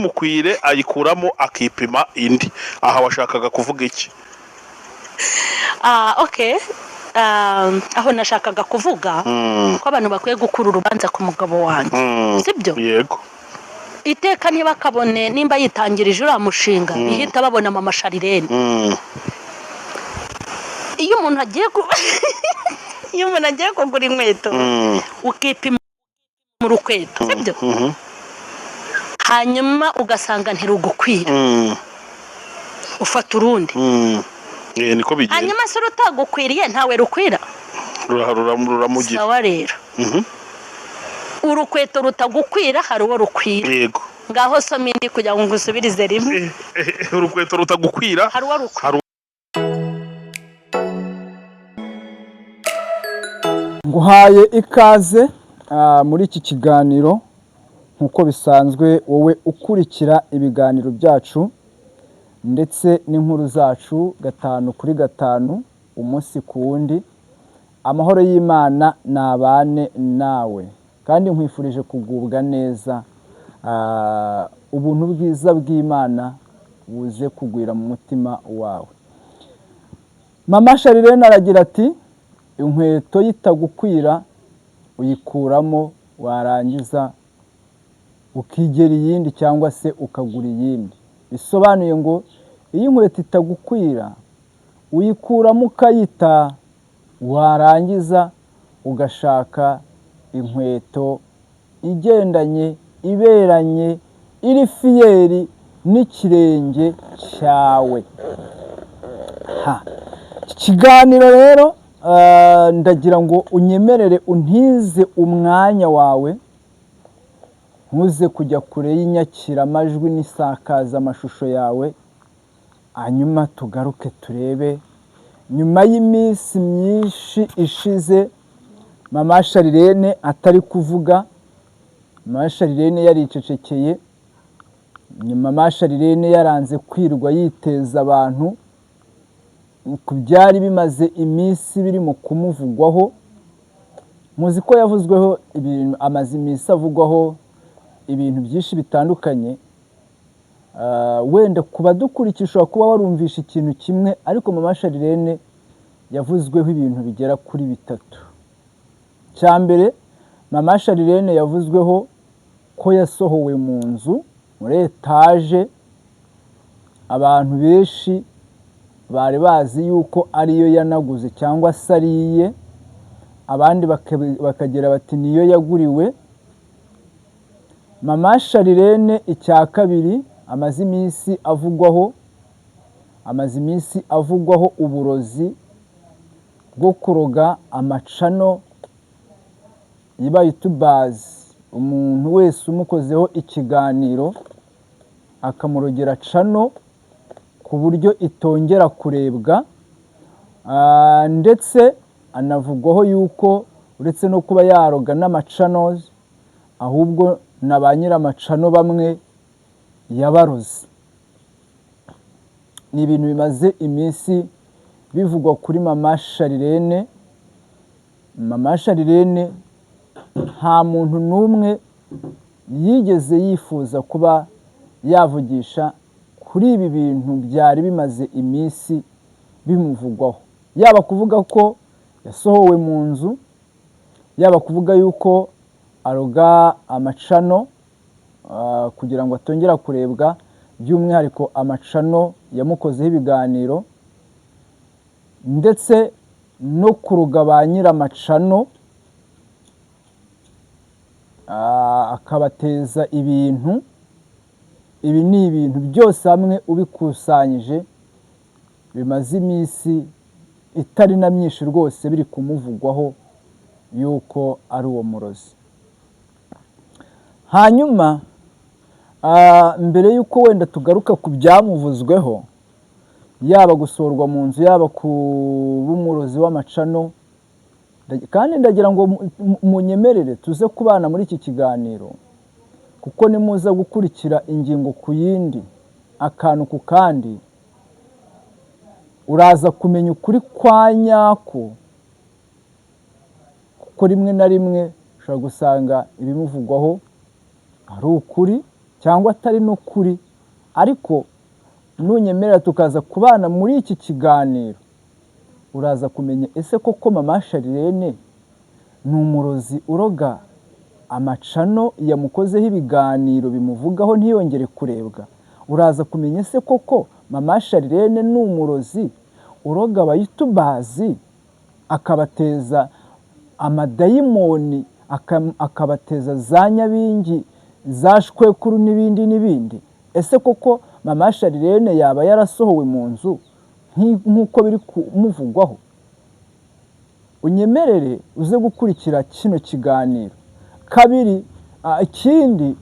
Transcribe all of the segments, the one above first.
ntimukwire ayikuramo akipima indi. Aha washakaga kuvuga iki? Okay. Aho nashakaga kuvuga ko abantu bakwiye gukura urubanza ku mugabo wanjye, sibyo? Yego. Iteka ntibakabone nimba yitangirije uriya mushinga ihita babona mama Sharirene. Iyo umuntu agiye kugura inkweto ukipima mu rukweto, sibyo? Hanyuma ugasanga ntirugukwira, ufata urundi. Niko bigenda. Hanyuma se rutagukwiriye ntawe rukwira, ruramugira. sawa rero. Urukweto rutagukwira hari uwo rukwira. Yego. Ngaho soma indi kugira ngo ngusubirize rimwe. Urukweto rutagukwira hari uwo rukwira. Nguhaye ikaze muri iki kiganiro nkuko bisanzwe, wowe ukurikira ibiganiro byacu ndetse n'inkuru zacu 5 kuri 5 umunsi ku wundi. Amahoro y'Imana nabane nawe kandi nkwifurije kugubwa neza. Ubuntu bwiza bw'Imana buze kugwira mu mutima wawe. Mama Sharirene aragira ati inkweto yitagukwira uyikuramo warangiza ukigera iyindi cyangwa se ukagura iyindi. Bisobanuye ngo iyo inkweto itagukwira uyikuramo ukayita, warangiza ugashaka inkweto igendanye, iberanye, iri fiyeri n'ikirenge cyawe. Ikiganiro rero ndagira ngo unyemerere untize umwanya wawe, ntuze kujya kure y'inyakiramajwi n'isakaza amashusho yawe. Hanyuma tugaruke turebe, nyuma y'iminsi myinshi ishize mama Sharirene atari kuvuga, mama Sharirene yaricecekeye, mama Sharirene yaranze kwirwa yiteza abantu ku byari bimaze iminsi biri mu kumuvugwaho. Muzi ko yavuzweho ibintu, amaze iminsi avugwaho ibintu byinshi bitandukanye. Wenda kuba dukurikishwa kuba warumvisha ikintu kimwe, ariko mama Sharirene yavuzweho ibintu bigera kuri 3. Cyambere, mama Sharirene yavuzweho ko yasohowe mu nzu muri etaje, abantu benshi bari bazi yuko ariyo yanaguze cyangwa se ariye, abandi bakagira bati niyo yaguriwe. Mama Sharirene icya kabiri, amaze iminsi avugwaho uburozi bwo kuroga amacano y'aba YouTubers. Umuntu wese umukozeho ikiganiro akamurogera cano ku buryo itongera kurebwa, ndetse anavugwaho yuko uretse no kuba yaroga n'amacanozi, ahubwo na ba nyiramacano bamwe yabaroze. Ni ibintu bimaze iminsi bivugwa kuri mama Sharirene. Mama Sharirene nta muntu n'umwe yigeze yifuza kuba yavugisha kuri ibi bintu byari bimaze iminsi bimuvugwaho, yaba kuvuga ko yasohowe mu nzu, yaba kuvuga yuko aroga amacano kugira ngo atongera kurebwa, by'umwihariko amacano yamukozeho ibiganiro, ndetse no kuruga ba nyiramacano akabateza ibintu. Ibi ni ibintu byose hamwe ubikusanyije bimaze iminsi itari na myinshi rwose biri kumuvugwaho yuko ari uwo murozi. Hanyuma mbere yuko wenda tugaruka ku byamuvuzweho, yaba gusorwa mu nzu, yaba kuba umurozi w'amacano, kandi ndagira ngo munyemerere tuze kubana muri iki kiganiro, kuko nimuza gukurikira ingingo ku yindi, akantu ku kandi, uraza kumenya ukuri kwa nyako, kuko rimwe na rimwe ushobora gusanga ibimuvugwaho ari ukuri cyangwa atari n'ukuri, ariko nunyemerera tukaza kubana muri iki kiganiro uraza kumenya ese koko mama Sharirene ni umurozi uroga amacano yamukozeho ibiganiro bimuvugaho ntiyongere kurebwa. Uraza kumenya ese koko mama Sharirene ni umurozi uroga abayitubazi akabateza amadayimoni, akabateza za nyabingi, za shwekuru n'ibindi. Ese koko mama Sharirene yaba yarasohowe mu nzu nk'uko biri kumuvugwaho? Unyemerere uze gukurikira kino kiganiro. Kabiri, ikindi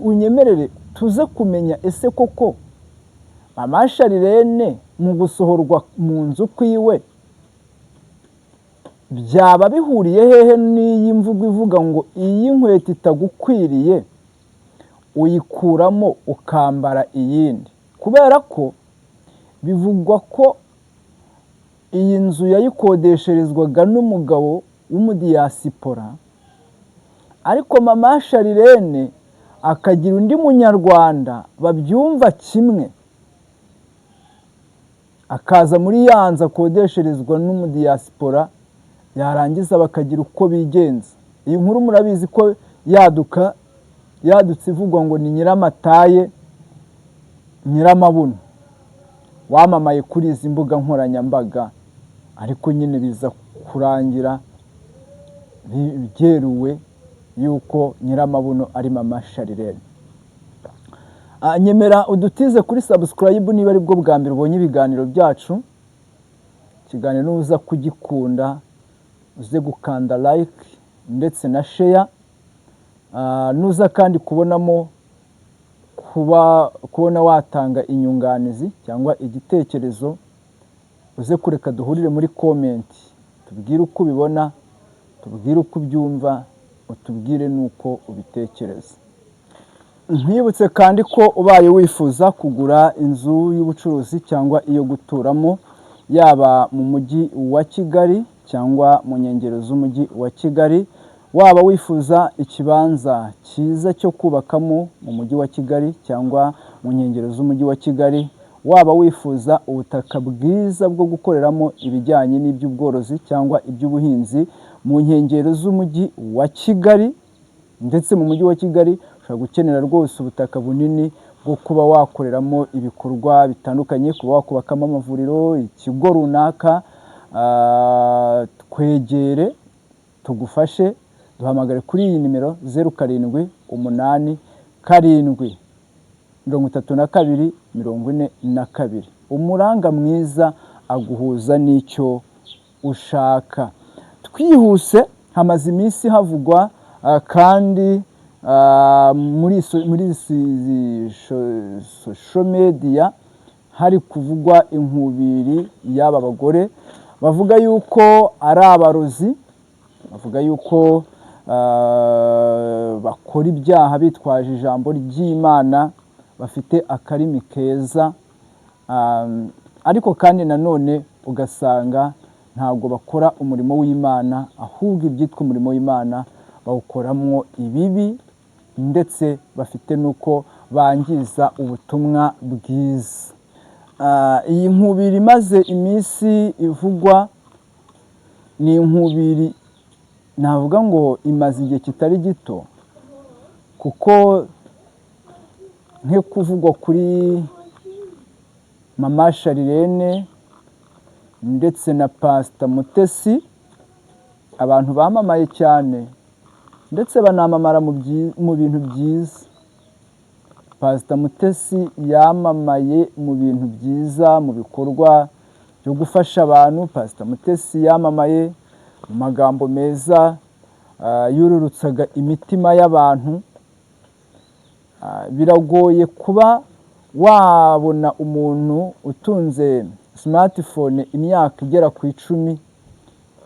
unyemerere tuze kumenya ese koko mama Sharirene mu gusohorwa mu nzu kwiwe byaba bihuriye hehe n'iyi mvugo ivuga ngo iyi nkweto itagukwiriye uyikuramo ukambara iyindi? Kubera ko bivugwa ko iyi nzu yayikodesherezwaga n'umugabo w'umudiyasipora, ariko mama Sharirene akagira undi munyarwanda babyumva kimwe, akaza muri ya nzu akodesherezwa n'umudiyasipora, yarangiza bakagira uko bigenza. Iyi nkuru murabizi ko yadutse ivugwa ngo ni Nyiramataye Nyiramabuno wamamaye kuri izi mbuga nkoranyambaga, ariko nyine biza kurangira byeruwe yuko Nyiramabuno ari mama Sharirene. Nyemera udutize kuri subscribe niba ari bwo bwa mbere ubonye ibiganiro byacu. Ikiganiro nuza kugikunda uze gukanda like ndetse na share. Nuza kandi kubona watanga inyunganizi cyangwa igitekerezo, uze kureka duhurire muri comment, tubwire uko ubibona, tubwire uko ubyumva, utubwire nuko ubitekereza. Nkwibutse kandi ko ubaye wifuza kugura inzu y'ubucuruzi cyangwa iyo guturamo, yaba mu mujyi wa Kigali cyangwa mu nkengero z'umujyi wa Kigali, waba wifuza ikibanza cyiza cyo kubakamo mu mujyi wa Kigali cyangwa mu nkengero z'umujyi wa Kigali, waba wifuza ubutaka bwiza bwo gukoreramo ibijyanye n'iby'ubworozi cyangwa iby'ubuhinzi mu nkengero z'umujyi wa Kigali, ndetse mu mujyi wa Kigali ushobora gukenera rwose ubutaka bunini bwo kuba wakoreramo ibikorwa bitandukanye, kuba wakubakamo amavuriro, ikigo runaka. Twegere tugufashe, duhamagare kuri iyi nimero 0787324242. Umuranga mwiza aguhuza n'icyo ushaka. Twihuse, hamaze iminsi havugwa kandi muri social media hari kuvugwa inkubiri y'aba bagore bavuga yuko ari abarozi, bavuga yuko bakora ibyaha bitwaje ijambo ry'Imana, bafite akarimi keza, ariko kandi nanone ugasanga ntabwo bakora umurimo w'Imana, ahubwo ibyitwa umurimo w'Imana bawukoramo ibibi, ndetse bafite nuko bangiza ubutumwa bwiza. Iyi nkubiri imaze iminsi ivugwa ni inkubiri navuga ngo imaze igihe kitari gito, kuko nke kuvugwa kuri mama Sharirene ndetse na Pastor Mutesi, abantu bamamaye cyane ndetse banamamara mu bintu byiza. Pastor Mutesi yamamaye mu bintu byiza, mu bikorwa byo gufasha abantu. Pastor Mutesi yamamaye mu magambo meza yururutsaga imitima y'abantu. Biragoye kuba wabona umuntu utunze smartphone imyaka igera ku 10,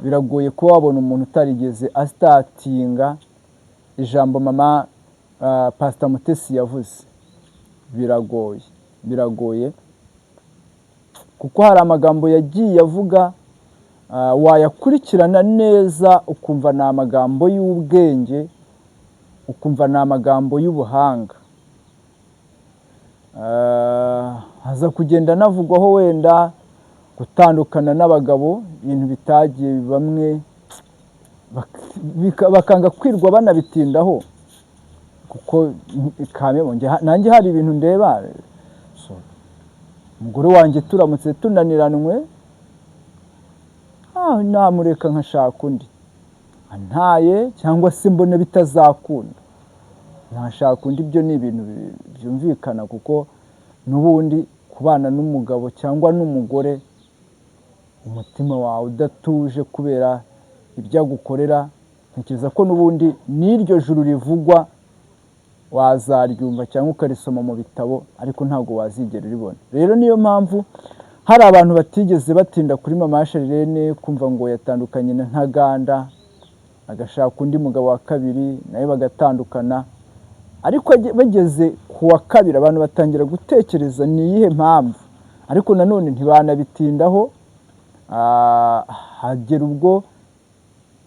biragoye kuba wabona umuntu utarigeze asitatinga ijambo mama Pastor Mutesi yavuze. Biragoye kuko hari amagambo yagiye avuga, wayakurikirana neza ukumva ni amagambo y'ubwenge, ukumva ni amagambo y'ubuhanga. haza kugenda navugwaho wenda gutandukana n'abagabo, ibintu bitagiye bamwe bakanga kwirwa banabitindaho, kuko nanjye hari ibintu ndeba. Umugore wanjye turamutse tunaniranwe, namureka nkashaka undi, antaye cyangwa se mbona bitazakunda nkashaka undi. Ibyo ni ibintu byumvikana, kuko n'ubundi kubana n'umugabo cyangwa n'umugore umutima wawe udatuje kubera ibyo agukorera, ntekereza ko n'ubundi n'iryo juru rivugwa wazaryumva cyangwa ukarisoma mu bitabo, ariko ntabwo wazigera uribona. Rero niyo mpamvu hari abantu batigeze batinda kuri mama Sharirene kumva ngo yatandukanye na Ntaganda, agashaka undi mugabo wa kabiri nawe bagatandukana, ariko bageze ku wa kabiri abantu batangira gutekereza ni iyihe mpamvu, ariko nanone ntibanabitindaho. Hagera ubwo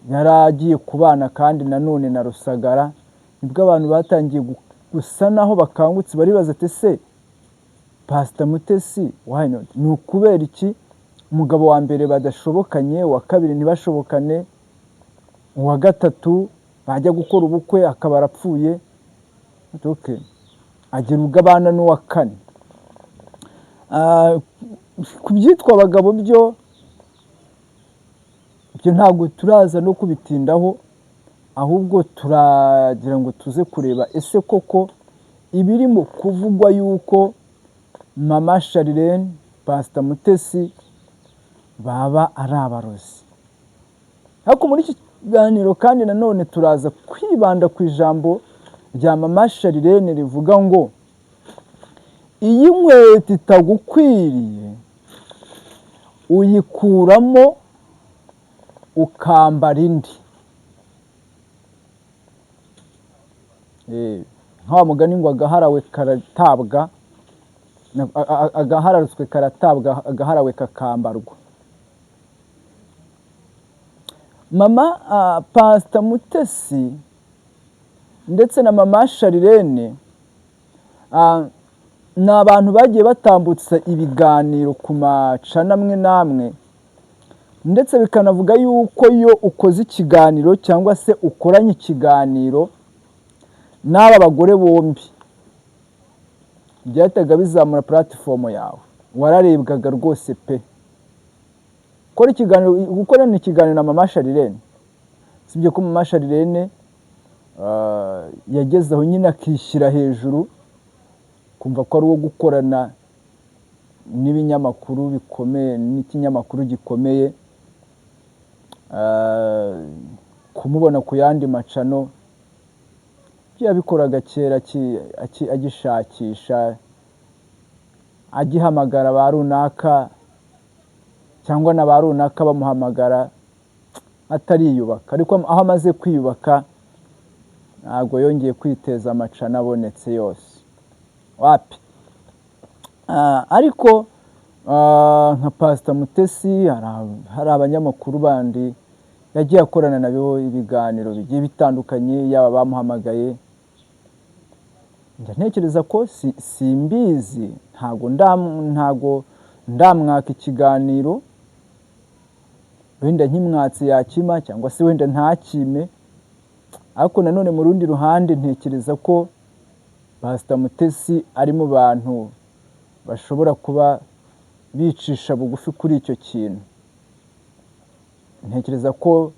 yaragiye kubana kandi nanone na Rusagara, nibwo abantu batangiye gusa naho bakangutse, baribaza ati se Pastor Mutesi why not? Ni ukubera iki umugabo wa mbere badashobokanye, uwa kabiri ntibashobokane, uwa gatatu bajya gukora ubukwe akaba arapfuye, agera ubwo abana n'uwa kane. Ku byitwa abagabo byo ntabwo turaza no kubitindaho, ahubwo turagira ngo tuze kureba ese koko ibirimo kuvugwa yuko mama Sharirene, Pastor Mutesi baba ari abarozi. Ariko muri iki kiganiro kandi nanone turaza kwibanda ku ijambo rya mama Sharirene rivuga ngo iyi nkweto itagukwiriye uyikuramo ukambara indi. Nka mugani ngo agaharawe karatabwa, agahararutswe karatabwa, agaharawe kakambarwa. Mama Pastor Mutesi ndetse na mama Sharirene ni abantu bagiye batambutsa ibiganiro ku macana amwe n'amwe, ndetse bikanavuga yuko iyo ukoze ikiganiro cyangwa se ukoranye ikiganiro n'aba bagore bombi byahitaga bizamura platform yawe, wararebwaga rwose pe. Gukorana ikiganiro na mama Sharirene, sibyo ko mama Sharirene yageze aho nyine akishyira hejuru, kumva ko ari uwo gukorana n'ibinyamakuru bikomeye, n'ikinyamakuru gikomeye, kumubona ku yandi macano yabikoraga kera agishakisha, agihamagara ba runaka cyangwa na ba runaka bamuhamagara atariyubaka. Ariko aho amaze kwiyubaka ntabwo yongeye kwiteza amacana abonetse yose, wapi. Ariko nka Pastor Mutesi hari abanyamakuru bandi yagiye akorana nabo ibiganiro bigiye bitandukanye, yaba bamuhamagaye. Ntekereza ko simbizi, ntago ndamwaka ikiganiro, wenda nkimwatse yakima cyangwa se wenda ntakime. Ariko nanone mu rundi ruhande ntekereza ko Pastor Mutesi ari mu bantu bashobora kuba bicisha bugufi kuri icyo kintu. Ntekereza ko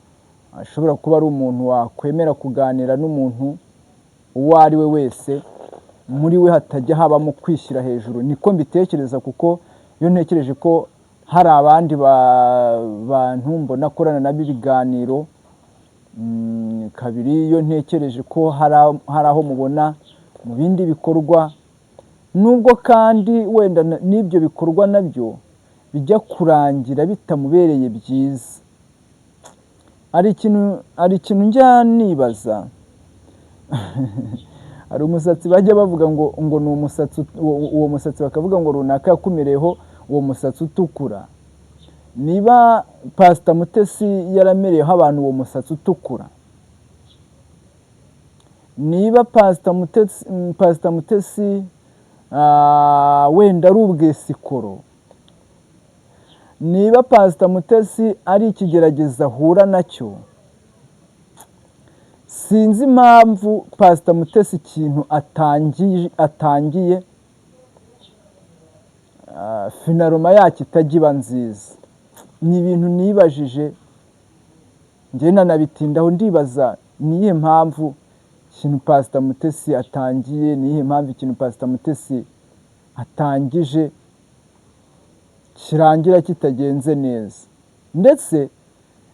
ashobora kuba ari umuntu wakwemera kuganira n'umuntu uwo ari we wese, muri we hatajya habamo kwishyira hejuru. Niko mbitekereza, kuko iyo ntekereje ko hari abandi bantu mbona akorana nabo ibiganiro, kabiri iyo ntekereje ko hari aho mubona mu bindi bikorwa, nubwo kandi wenda n'ibyo bikorwa nabyo bijya kurangira bitamubereye byiza. Ari ikintu njya nibaza. Hari umusatsi bajya bavuga ngo ni umusatsi, uwo musatsi bakavuga ngo runaka yakumereyeho uwo musatsi utukura. Niba Pastor Mutesi yaramereyeho abantu uwo musatsi utukura, niba Pastor Mutesi wenda ari ubwesikoro, niba Pastor Mutesi ari ikigerageza ahura nacyo, sinzi impamvu Pastor Mutesi ikintu atangiye finaroma yacyo itajya iba nziza. Ni ibintu nibajije njye nanabitindaho, ndibaza niyihe mpamvu ikintu Pastor Mutesi atangiye, niyihe mpamvu ikintu Pastor Mutesi atangije kirangira kitagenze neza, ndetse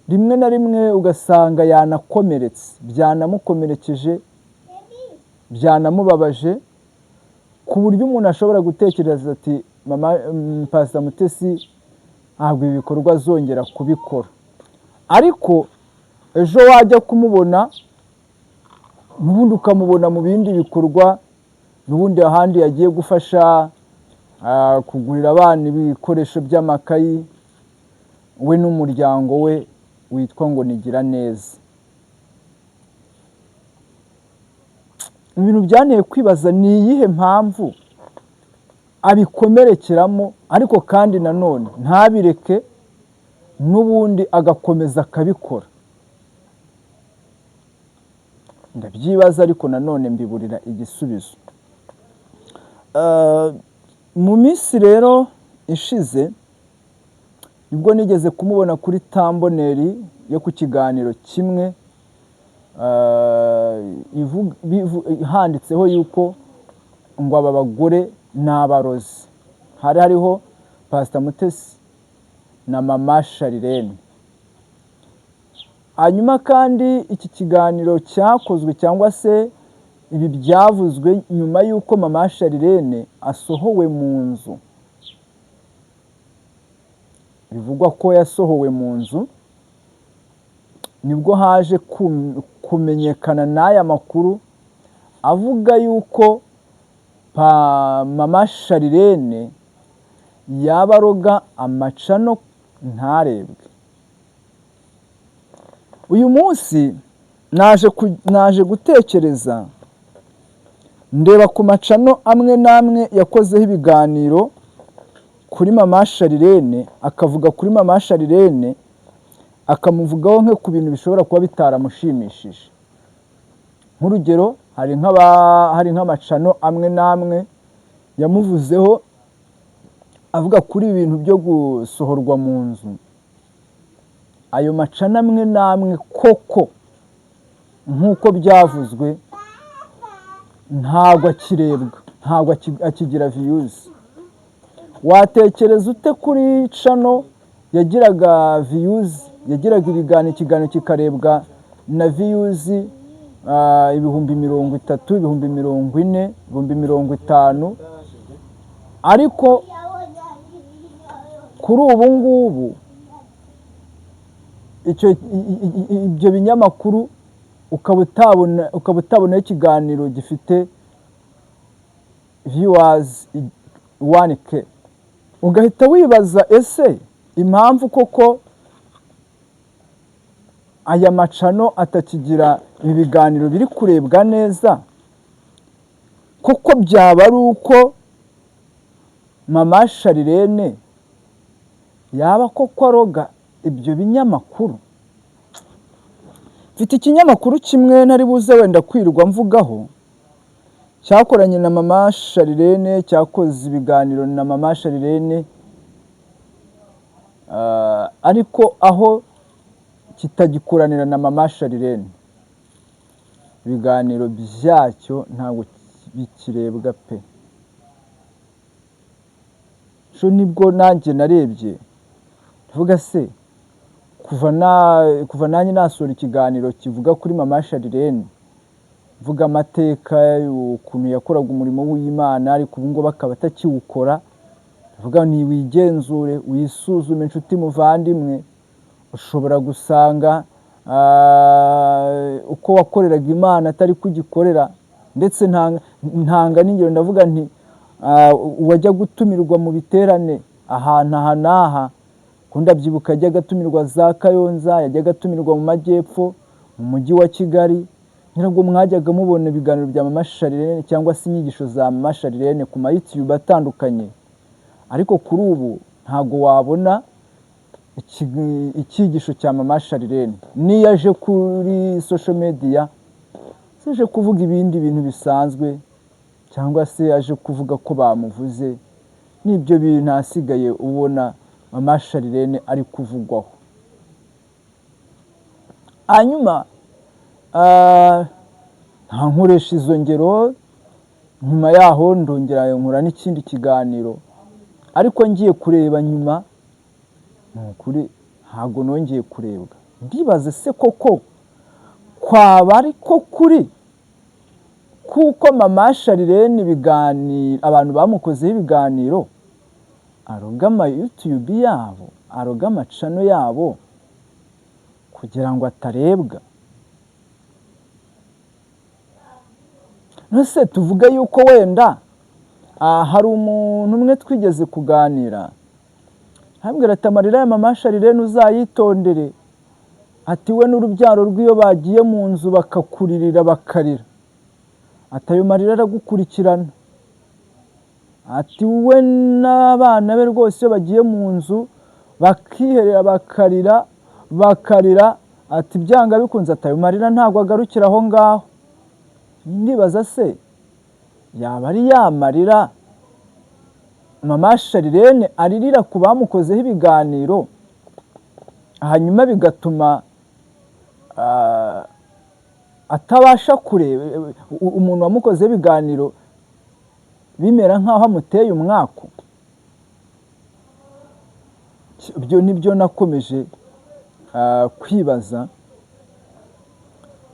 rimwe na rimwe ugasanga yanakomeretse, byanamukomerekeje, byanamubabaje, ku buryo umuntu ashobora gutekereza ati Pastor Mutesi ntabwo ibi bikorwa azongera kubikora. Ariko ejo wajya kumubona n'ubundi ukamubona mu bindi bikorwa, n'ubundi ahandi yagiye gufasha kugurira abana ibikoresho by'amakayi, we n'umuryango we witwa ngo Nigira Neza. Ibintu byanteye kwibaza ni iyihe mpamvu abikomerekeramo, ariko kandi nanone ntabireke, n'ubundi agakomeza akabikora. Ndabyibaza ariko nanone mbiburira igisubizo. Mu minsi rero ishize nibwo nigeze kumubona kuri thumbnail yo ku kiganiro kimwe, handitseho yuko ngo aba bagore ni abarozi. Hari hariho Pastor Mutesi na Mama Sharirene. Hanyuma kandi iki kiganiro cyakozwe cyangwa se ibi byavuzwe nyuma y'uko Mama Sharirene asohowe mu nzu. Bivugwa ko yasohowe mu nzu, nibwo haje kumenyekana n'aya makuru avuga yuko Mama Sharirene yaba aroga amacano ntarebwe. Uyu munsi naje gutekereza, ndeba ku macano amwe n'amwe yakozeho ibiganiro kuri Mama Sharirene, akavuga kuri Mama Sharirene, akamuvugaho nko ku bintu bishobora kuba bitaramushimishije. Nk'urugero, hari nk'amacano amwe n'amwe yamuvuzeho avuga kuri ibintu byo gusohorwa mu nzu. Ayo macano amwe n'amwe koko nk'uko byavuzwe ntabwo akirebwa, ntabwo akigira views. Watekereza ute kuri channel yagiraga views, yagiraga ikiganiro kikarebwa na views ibihumbi 30, ibihumbi 40, ibihumbi 50, ariko kuri ubu ngubu ibyo binyamakuru ukaba utabona ikiganiro gifite viewers 1K. Ugahita wibaza, ese impamvu koko aya macano atakigira ibiganiro biri kurebwa neza, koko byaba ari uko Mama Sharirene yaba koko aroga ibyo binyamakuru? Mfite ikinyamakuru kimwe ntari buze wenda kwirwa mvugaho, cyakoranye na Mama Sharirene, cyakoze ibiganiro na Mama Sharirene, ariko aho kitagikuranira na Mama Sharirene, ibiganiro byacyo ntabwo bikirebwa pe. So nibwo nanjye narebye tuvuga se, kuva nanjye nasura ikiganiro kivuga kuri Mama Sharirene, vuga amateka ukuntu yakoraga umurimo w'Imana, ariko ubu ngo bakaba atakiwukora. Vuga ni wigenzure, wisuzume inshuti muvandimwe, ushobora gusanga uko wakoreraga Imana atari kugikorera. Ndetse ntanga n'ingero, ndavuga nti wajya gutumirwa mu biterane ahantu aha n'aha, kundabyibuka ajya gatumirwa za Kayonza, yajya gatumirwa mu majyepfo mu mujyi wa Kigali, ntabwo mwajyaga mubona ibiganiro bya Mama Sharirene cyangwa se inyigisho za Mama Sharirene ku ma YouTube atandukanye, ariko kuri ubu ntabwo wabona icyigisho cya Mama Sharirene. Niyo aje kuri social media aje kuvuga ibindi bintu bisanzwe cyangwa se aje kuvuga ko bamuvuze, n'ibyo bintu hasigaye ubona Mama Sharirene ari kuvugwaho. Hanyuma nta nkoresha izo ngero, nyuma yaho ndongera nkora n'ikindi kiganiro, ariko ngiye kureba nyuma nukuri ntabwo nongeye kurebwa. Ndibaze se koko kwaba ariko kuri kuko Mama Sharirene ibiganiro abantu bamukozeho ibiganiro aroga ama YouTube yabo, aroga amacano yabo kugira ngo atarebwa. Nose tuvuga yuko wenda hari umuntu umwe twigeze kuganira, hambwira ati amarira ya Mama Sharirene uzayitondere, ati we n'urubyaro rw'iyo bagiye mu nzu bakakuririra bakarira, ati ayo marira aragukurikirana, ati we n'abana be rwose iyo bagiye mu nzu bakiherera bakarira, ati byanga bikunze, ati ayo marira ntabwo agarukira aho ngaho. Ndibaza se yaba ari yamarira Mama Sharirene aririra ku bamukozeho ibiganiro, hanyuma bigatuma atabasha kureba umuntu wamukozeho ibiganiro bimera nk'aho amuteye umwaku. Ibyo nibyo nakomeje kwibaza,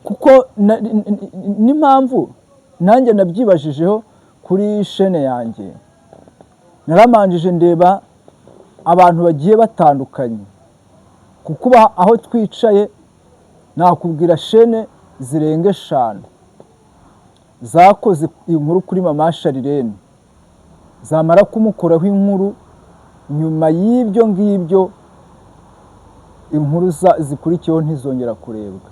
kuko n'impamvu nanjye nabyibajijeho kuri shene yanjye. Naramanjije ndeba abantu bagiye batandukanye, kuko aho twicaye nakubwira shene zirenga 5 zakoze inkuru kuri Mama Sharirene, zamara kumukoraho inkuru, nyuma y'ibyo ngibyo inkuru zikurikiyeho ntizongera kurebwa.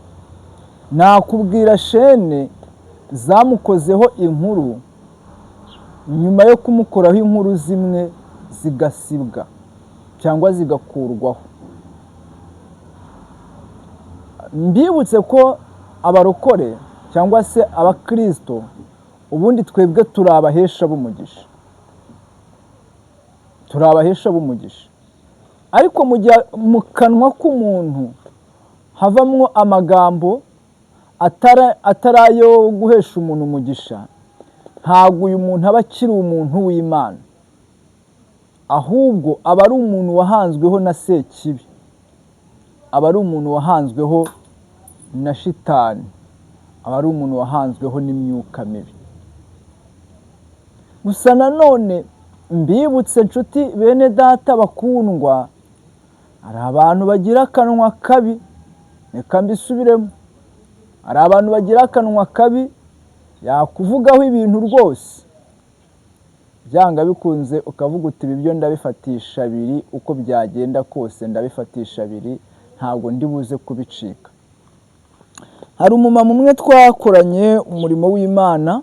Nakubwira shene zamukozeho inkuru, nyuma yo kumukoraho inkuru zimwe zigasibwa cyangwa zigakurwaho. Mbibutse ko abarokore cyangwa se abakristo ubundi twebwe turabahesha b'umugisha, ariko mu kanwa k'umuntu havamwo amagambo atarayo guhesha umuntu umugisha, ntabwo uyu muntu aba akiri umuntu w'Imana, ahubwo aba ari umuntu wahanzweho na Sekibi, aba ari umuntu wahanzweho na shitani, aba ari umuntu wahanzweho n'imyuka mibi. Gusa nanone mbibutse nshuti bene data bakundwa, hari abantu bagira akanwa kabi, reka mbisubiremo, hari abantu bagira akanwa kabi yakuvugaho ibintu rwose byanga bikunze ukavuga uti ibyo ndabifatisha abiri, uko byagenda kose ndabifatisha abiri, ntabwo ndi buze kubicika. Hari umumama umwe twakoranye umurimo w'Imana,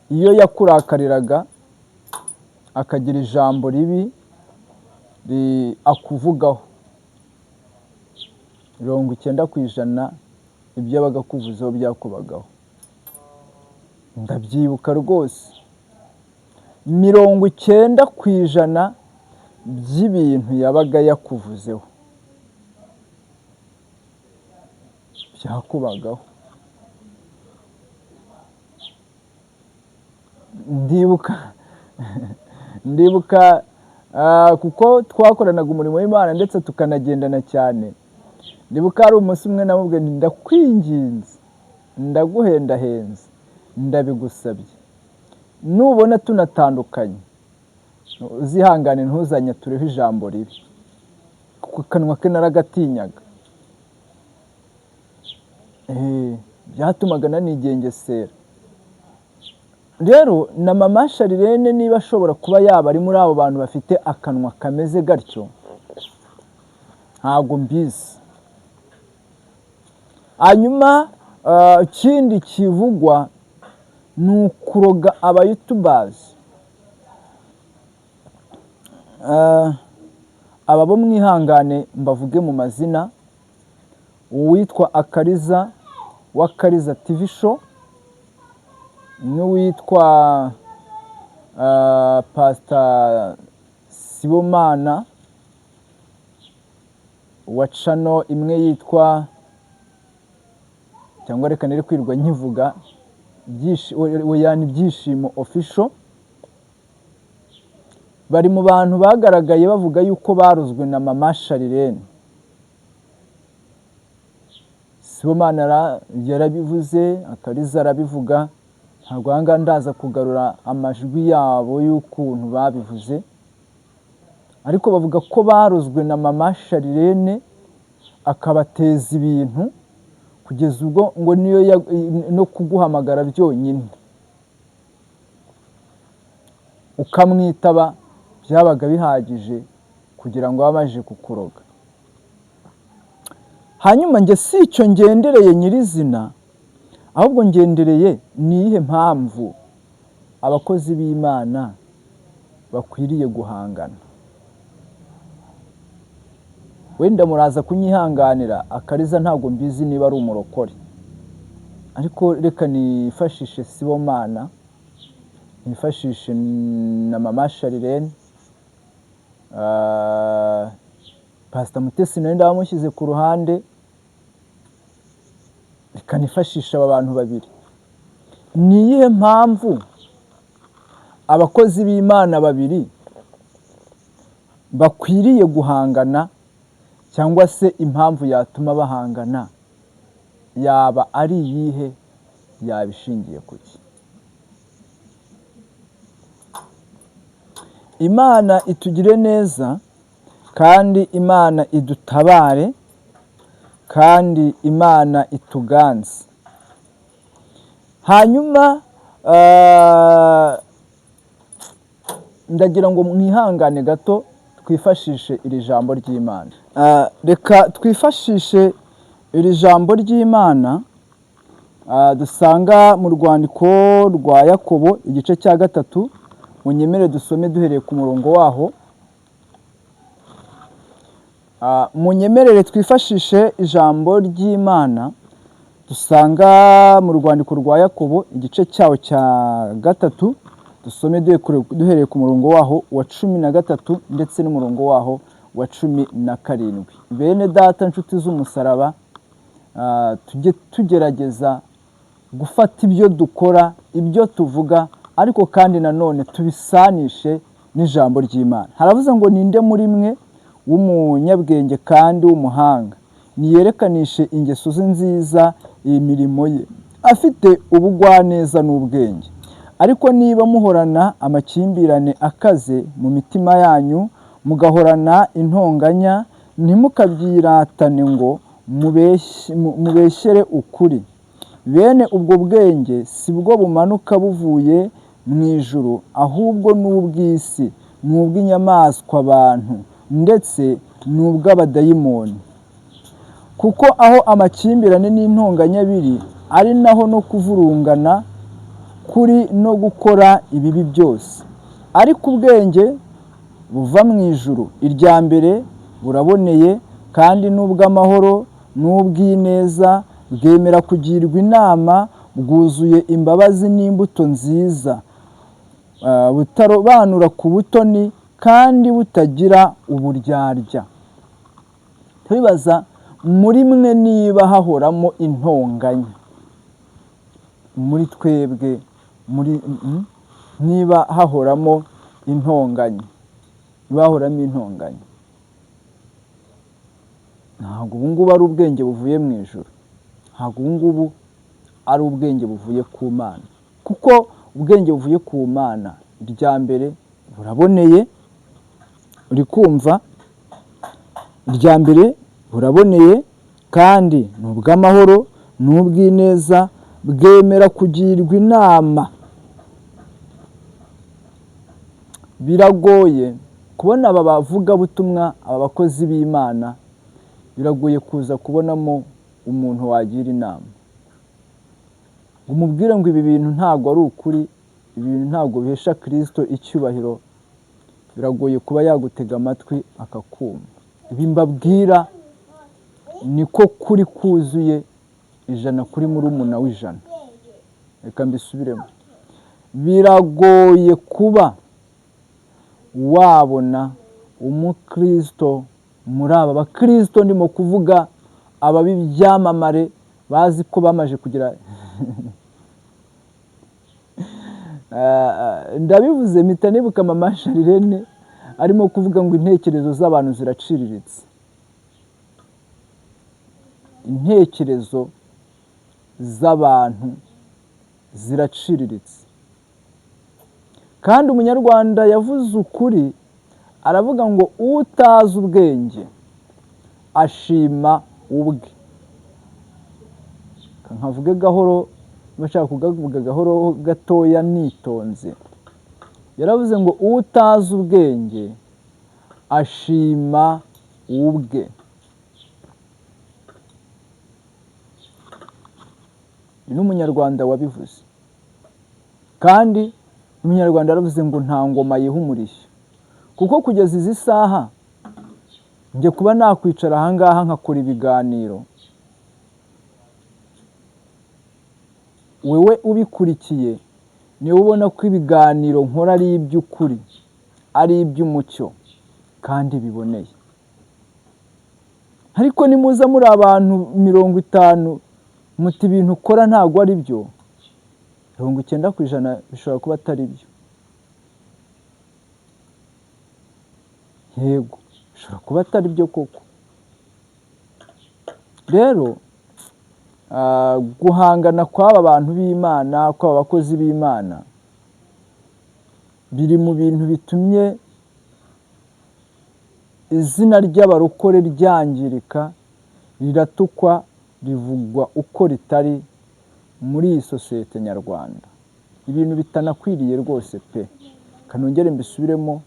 iyo yakurakariraga akagira ijambo ribi akuvugaho, 90% ibyo yabaga akuvuzeho byakubagaho. Ndabyibuka rwose, 90% by'ibintu yabaga yakuvuzeho byakubagaho. Ndibuka kuko twakoranaga umurimo w'Imana ndetse tukanagendana cyane. Ndibuka hari umunsi umwe namubwiye nti ndakwinginze, ndaguhendahenze, ndabigusabye, nubona tunatandukanye uzihangane ntuzanyatureho ijambo ribi, kuko kanwa ke naragatinyaga. Byatumaga nanigengesera. Rero na Mama Sharirene niba ashobora kuba yaba ari muri abo bantu bafite akanwa kameze gatyo, ntabwo mbizi, hanyuma ikindi kivugwa ni ukuroga abayutubazi. Aba bo mwihangane mbavuge mu mazina, uwitwa Akariza w'Akariza TV show, n'uwitwa Pastor Sibomana wa channel imwe yitwa, cyangwa reka nere kwirwa nkivuga Ibyishimo official, bari mu bantu bagaragaye bavuga yuko baruzwe na Mama Sharirene. Sibomana yarabivuze, Akariza arabivuga, ntabwo hanga ndaza kugarura amajwi yabo y'ukuntu babivuze, ariko bavuga ko baruzwe na Mama Sharirene akabateza ibintu kugeza ubwo ngo niyo no kuguhamagara byonyine ukamwitaba byabaga bihagije kugira ngo babaje kukuroga. Hanyuma nge si icyo ngendereye nyirizina, ahubwo ngendereye niyihe mpamvu abakozi b'Imana bakwiriye guhangana. Wenda muraza kunyihanganira, Akariza ntabwo mbizi niba ari umurokore, ariko reka nifashishe Sibomana, nifashishe na Mama Sharirene, Pastor Mutesi nawe ndamushyize ku ruhande, reka nifashisha aba bantu babiri. Niyihe mpamvu abakozi b'Imana babiri bakwiriye guhangana, cyangwa se impamvu yatuma bahangana yaba ari iyihe, yabishingiye kuki? Imana itugire neza, kandi Imana idutabare, kandi Imana ituganze. Hanyuma ndagira ngo mwihangane gato twifashishe iri jambo ry'Imana. Reka twifashishe iri jambo ry'Imana dusanga mu rwandiko rwa Yakobo igice cya 3, munyemere dusome duhereye ku murongo waho. Munyemerere twifashishe ijambo ry'Imana dusanga mu rwandiko rwa Yakobo igice cyawo cya 3, dusome duhereye ku murongo waho wa 13 ndetse n'umurongo waho wa 17. Bene data nshuti z'umusaraba, tujye tugerageza gufata ibyo dukora, ibyo tuvuga, ariko kandi nanone tubisanishe n'ijambo ry'Imana. Haravuze ngo ninde muri mwe w'umunyabwenge kandi w'umuhanga niyerekanishe ingeso ze nziza imirimo ye, afite ubugwaneza n'ubwenge. Ariko niba muhorana amakimbirane akaze mu mitima yanyu, mugahorana intonganya, ntimukabyiratane ngo mubeshyere ukuri. Bene ubwo bwenge si bwo bumanuka buvuye mu ijuru, ahubwo n'ubw'isi, n'ubw'inyamaswa abantu, ndetse n'ubw'abadayimoni. Kuko aho amakimbirane n'intonganya biri, ari naho no kuvurungana kuri no gukora ibibi byose. Ariko ubwenge buva mu ijuru, irya mbere buraboneye, kandi n'ubw'amahoro n'ubw'ineza, bwemera kugirwa inama, bwuzuye imbabazi n'imbuto nziza, butarobanura ku butoni, kandi butagira uburyarya. Tubibaza muri mwe niba hahoramo intonganya, muri twebwe niba hahoramo intonganya, ntabwo ubu ngubu ari ubwenge buvuye mu ijuru, ntabwo ubu ngubu ari ubwenge buvuye ku Mana. Kuko ubwenge buvuye ku Mana, irya mbere buraboneye, uri kumva, irya mbere buraboneye, kandi ni ubw'amahoro n'ubw'ineza, bwemera kugirwa inama. Biragoye kubona aba bavuga butumwa, aba bakozi b'Imana, biragoye kuza kubonamo umuntu wagira inama, ngo umubwire ngo ibi bintu ntabwo ari ukuri, ibi bintu ntabwo bihesha Kristo icyubahiro, biragoye kuba yagutega amatwi akakumva. Ibi mbabwira niko kuri kuzuye ijana kuri murumuna w'ijana. Reka mbisubiremo, biragoye kuba wabona umukristo muri aba bakristo ndimo kuvuga aba b'ibyamamare bazi ko bamaje kugira ndabivuze mpita nibuka mama Sharirene arimo kuvuga ngo intekerezo z'abantu ziraciriritse. Intekerezo z'abantu ziraciriritse, kandi umunyarwanda yavuze ukuri, aravuga ngo utazi ubwenge ashima ubwe. Nkavuge gahoro, bashaka kugavuga gahoro gatoya nitonze. Yaravuze ngo utazi ubwenge ashima ubwe. Ni umunyarwanda wabivuze, kandi umunyarwanda yaravuze ngo nta ngoma yihumurishya. Kuko kugeza izi saha njye kuba nakwicara ahangaha nkakora ibiganiro, wewe ubikurikiye niwe ubona ko ibiganiro nkora ari iby'ukuri, ari iby'umucyo kandi biboneye. Ariko nimuza muri abantu 50 muti ibintu ukora ntabwo ari byo, 90% bishobora kuba atari byo. Yego, bishobora kuba atari byo koko. Rero guhangana kw'aba bantu b'Imana, kw'aba bakozi b'Imana, biri mu bintu bitumye izina ry'abarokore ryangirika, riratukwa, rivugwa uko ritari muri iyi sosiyete nyarwanda. Ibintu bitanakwiriye rwose pe, kanongere mbisubiremo,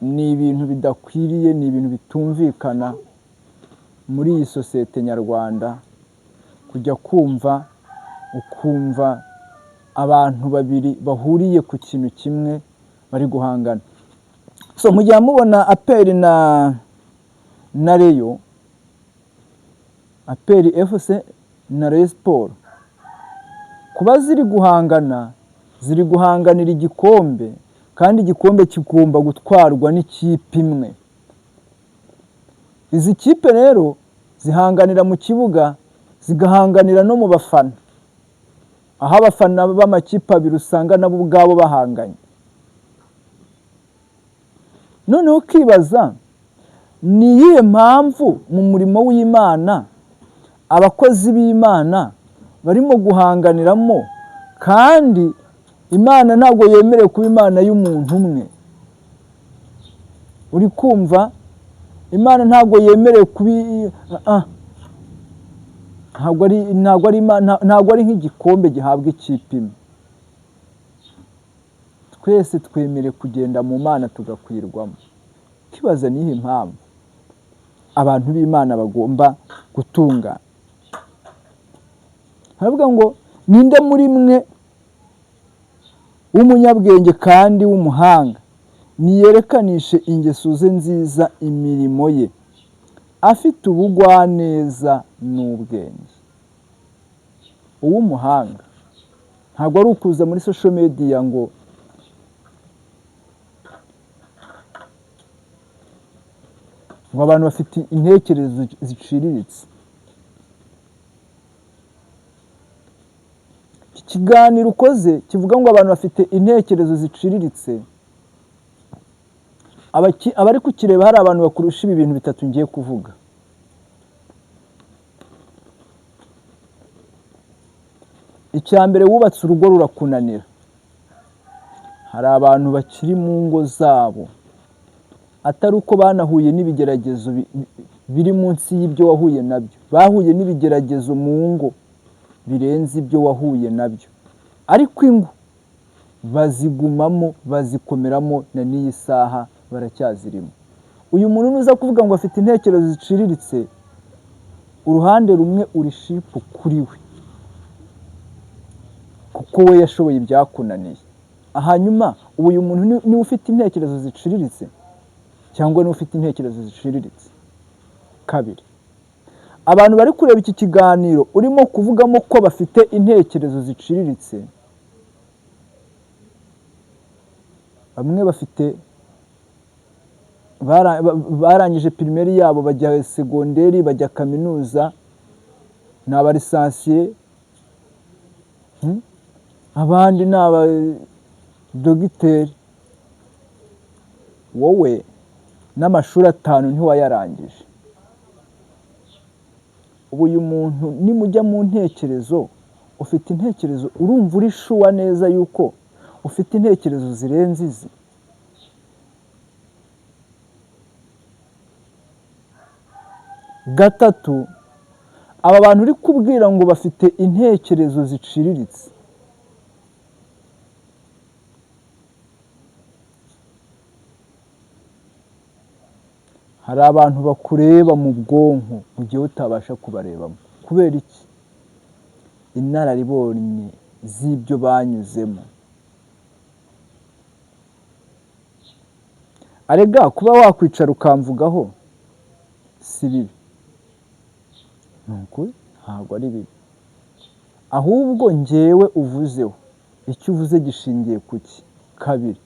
ni ibintu bidakwiriye, ni ibintu bitumvikana muri iyi sosiyete nyarwanda, kujya ukumva abantu babiri bahuriye ku kintu kimwe bari guhangana. So mu gihe mubona APR na Rayon, APR FC na Rayon Sport, kuba ziri guhangana, ziri guhanganira igikombe, kandi igikombe kigomba gutwarwa n'ikipe imwe. Izi kipe rero zihanganira mu kibuga, zigahanganira no mu bafana, aho abafana b'amakipe abiri usanga nabo ubwabo bahanganye. Noneho ukibaza ni iyihe mpamvu mu murimo w'Imana abakozi b'Imana barimo guhanganiramo, kandi Imana ntabwo yemerewe kuba Imana y'umuntu umwe. Uri kumva? Imana ntabwo yemerewe kuba ntabwo ari nk'igikombe gihabwa ikipe imwe. Twese twemerewe kugenda mu Mana tugakwirwamo. Kibaza nihe mpamvu abantu b'Imana bagomba gutungana. Haravuga ngo ninde muri mwe w'umunyabwenge kandi w'umuhanga, niyerekanishe ingeso ze nziza imirimo ye, afite ubugwaneza n'ubwenge. Uw'umuhanga ntabwo ari ukuza muri social media ngo abantu bafite intekerezo ziciriritse. Ikiganiro ukoze kivuga ngo abantu bafite intekerezo ziciriritse, abari kukireba hari abantu bakurusha ibi bintu bitatu ngiye kuvuga. Icyambere, wubatse urugo rurakunanira. Hari abantu bakiri mu ngo zabo, atari uko banahuye n'ibigeragezo biri munsi y'ibyo wahuye nabyo, bahuye n'ibigeragezo mu ngo birenze ibyo wahuye nabyo, ariko ingo bazigumamo, bazikomeramo, na n'iyi saha baracyazirimo. Uyu muntu nuza kuvuga ngo afite intekerezo ziciriritse, uruhande rumwe uri shipu kuri we kuko we yashoboye ibyakunaniye. Hanyuma uyu muntu niwe ufite intekerezo ziciriritse cyangwa niwe ufite intekerezo ziciriritse? Kabiri, abantu bari kureba iki kiganiro urimo kuvugamo ko bafite intekerezo ziciriritse, bamwe bafite barangije pirimeri yabo bajya segonderi bajya kaminuza, ni abalisansiye, abandi ni abadogiteri. Wowe n'amashuri 5 ntiwayarangije. Ubu uyu muntu nimujya mu ntekerezo, ufite intekerezo, urumva uri shuwa neza yuko ufite intekerezo zirenze izi? Gatatu, aba bantu uri kubwira ngo bafite intekerezo ziciriritse, hari abantu bakureba mu bwonko mu gihe utabasha kubarebamo. Kubera iki? Inararibonye z'ibyo banyuzemo. Arega kuba wakwicara ukamvugaho si bibi, nukuri ntabwo ari bibi, ahubwo njyewe uvuzeho icyo uvuze gishingiye kuki? Kabiri,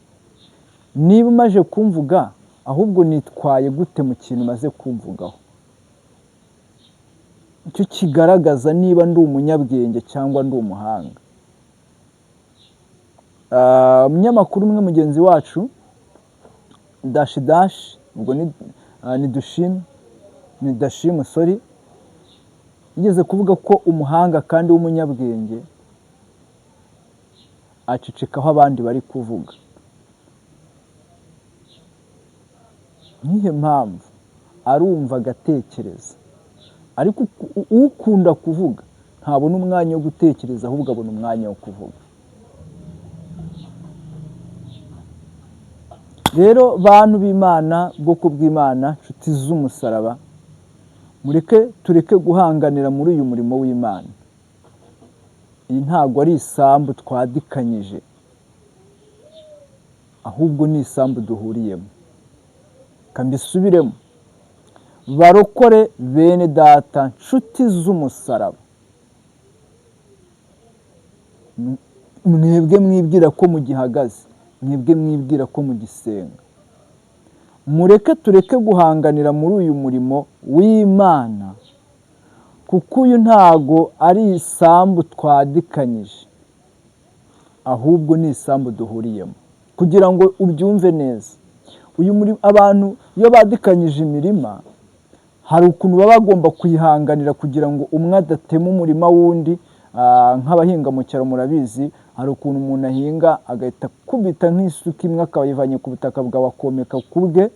niba umaje kumvuga ahubwo nitwaye gute mu kintu maze kumvugaho? Icyo kigaragaza niba ndi umunyabwenge cyangwa ndi umuhanga. Umunyamakuru umwe mugenzi wacu dash ubwo ni Dashim sorry, yigeze kuvuga ko umuhanga kandi w'umunyabwenge acicikaho abandi bari kuvuga. Nihe mpamvu? Arumva agatekereza, ariko ukunda kuvuga ntabona umwanya wo gutekereza, ahubwo abona umwanya wo kuvuga. Rero bantu b'Imana, bwoko bw'Imana, nshuti z'umusaraba, tureke guhanganira muri uyu murimo w'Imana. Iyi ntabwo ari isambu twadikanyije, ahubwo ni isambu duhuriyemo. Kambisubiremo, barokore bene data, nshuti z'umusaraba, mwebwe mwibwira ko mugihagaze, mwebwe mwibwira ko mugisenga, tureke guhanganira muri uyu murimo w'Imana, kuko uyu ntago ari isambu twadikanyije, ahubwo ni isambu duhuriyemo. Kugira ngo ubyumve neza, abantu iyo badikanyije imirima, hari ukuntu baba bagomba kuyihanganira kugira ngo umwe adatema umurima wundi. Nk'abahinga mu cyaro murabizi, hari ukuntu umuntu ahinga agahita kubita nk'isuka imwe akayivanye ku butaka bwawe akomeka ku bwe.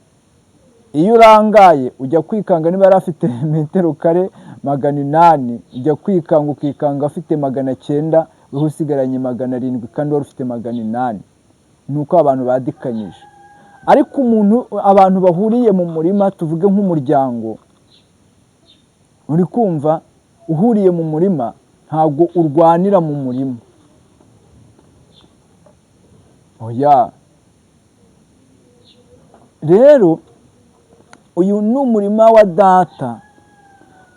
Iyo urangaye ujya kwikanga, niba yari afite metero kare 800, ujya kwikanga ukikanga afite 900, weho usigaranye 700 kandi wari ufite 800. Nuko abantu badikanyije. Ariko abantu bahuriye mu murima, tuvuge nk'umuryango, uri kumva, uhuriye mu murima ntabwo urwanira mu murima. Oya, rero uyu ni umurima wa data,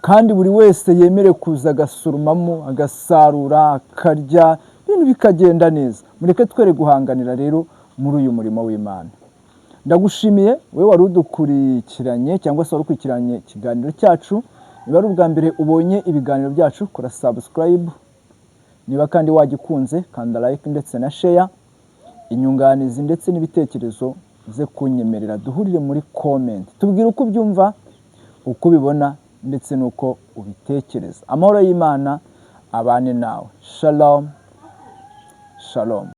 kandi buri wese yemere kuza agasoromamo, agasarura, akarya, ibintu bikagenda neza. Mureke twere guhanganira rero muri uyu murimo w'Imana. Ndagushimiye wowe wari udukurikiranye cyangwa se wari ukurikiranye ikiganiro cyacu. Niba ari ubwa mbere ubonye ibiganiro byacu, kora subscribe. Niba kandi wagikunze, kanda like ndetse na share. Inyunganizi ndetse n'ibitekerezo uze kunyemerera, duhurire muri comment, tubwire uko ubyumva, uko ubibona ndetse n'uko ubitekereza. Amahoro y'Imana abane nawe. Shalom, shalom.